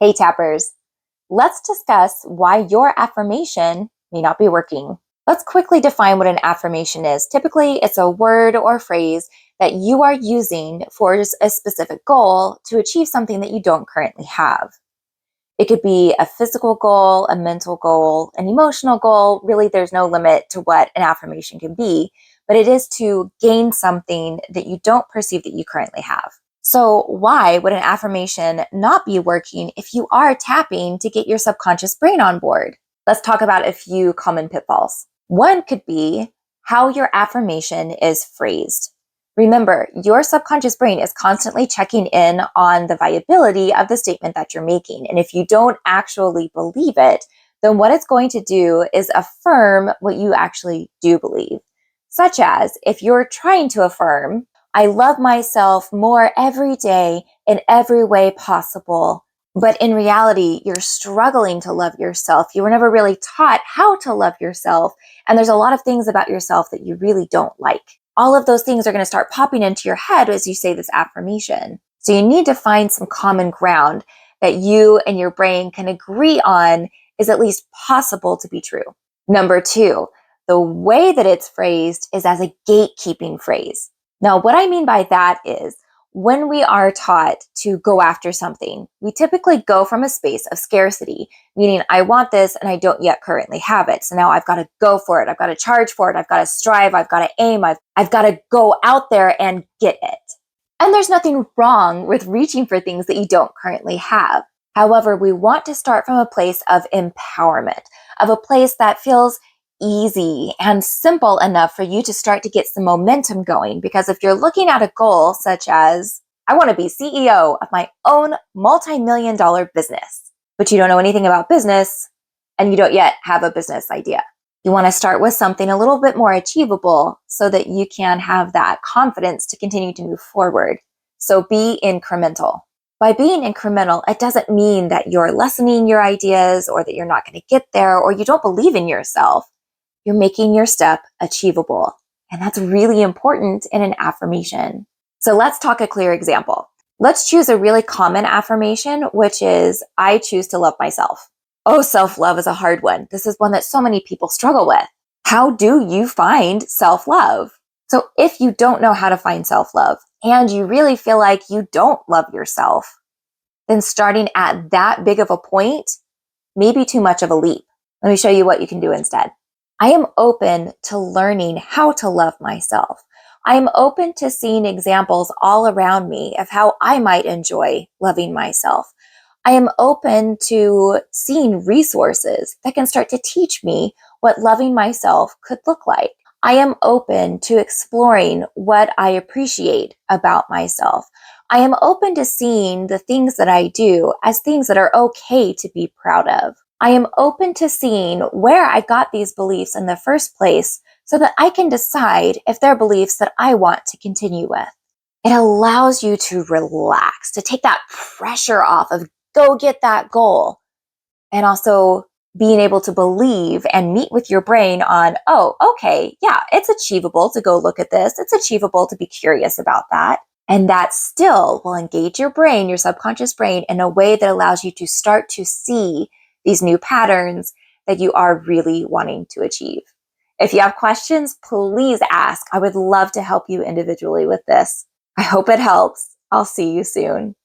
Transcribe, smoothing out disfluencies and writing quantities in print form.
Hey tappers, let's discuss why your affirmation may not be working. Let's quickly define what an affirmation is. Typically, it's a word or phrase that you are using for a specific goal to achieve something that you don't currently have. It could be a physical goal, a mental goal, an emotional goal. Really, there's no limit to what an affirmation can be, but it is to gain something that you don't perceive that you currently have. So why would an affirmation not be working if you are tapping to get your subconscious brain on board? Let's talk about a few common pitfalls. One could be how your affirmation is phrased. Remember, your subconscious brain is constantly checking in on the viability of the statement that you're making. And if you don't actually believe it, then what it's going to do is affirm what you actually do believe. Such as if you're trying to affirm, I love myself more every day in every way possible. But in reality, you're struggling to love yourself. You were never really taught how to love yourself. And there's a lot of things about yourself that you really don't like. All of those things are going to start popping into your head as you say this affirmation. So you need to find some common ground that you and your brain can agree on is at least possible to be true. Number two, the way that it's phrased is as a gatekeeping phrase. Now, what I mean by that is when we are taught to go after something, we typically go from a space of scarcity, meaning I want this and I don't yet currently have it. So now I've got to go for it. I've got to charge for it. I've got to strive. I've got to aim. I've got to go out there and get it. And there's nothing wrong with reaching for things that you don't currently have. However, we want to start from a place of empowerment, of a place that feels easy and simple enough for you to start to get some momentum going. Because if you're looking at a goal such as, I want to be CEO of my own multi-million-dollar business, but you don't know anything about business and you don't yet have a business idea. You want to start with something a little bit more achievable so that you can have that confidence to continue to move forward. So be incremental. By being incremental, it doesn't mean that you're lessening your ideas or that you're not going to get there or you don't believe in yourself. You're making your step achievable. And that's really important in an affirmation. So let's talk a clear example. Let's choose a really common affirmation, which is, I choose to love myself. Oh, self-love is a hard one. This is one that so many people struggle with. How do you find self-love? So if you don't know how to find self-love and you really feel like you don't love yourself, then starting at that big of a point may be too much of a leap. Let me show you what you can do instead. I am open to learning how to love myself. I am open to seeing examples all around me of how I might enjoy loving myself. I am open to seeing resources that can start to teach me what loving myself could look like. I am open to exploring what I appreciate about myself. I am open to seeing the things that I do as things that are okay to be proud of. I am open to seeing where I got these beliefs in the first place so that I can decide if they're beliefs that I want to continue with. It allows you to relax, to take that pressure off of go get that goal, and also being able to believe and meet with your brain on, oh, okay, yeah, it's achievable to go look at this. It's achievable to be curious about that. And that still will engage your brain, your subconscious brain, in a way that allows you to start to see these new patterns that you are really wanting to achieve. If you have questions, please ask. I would love to help you individually with this. I hope it helps. I'll see you soon.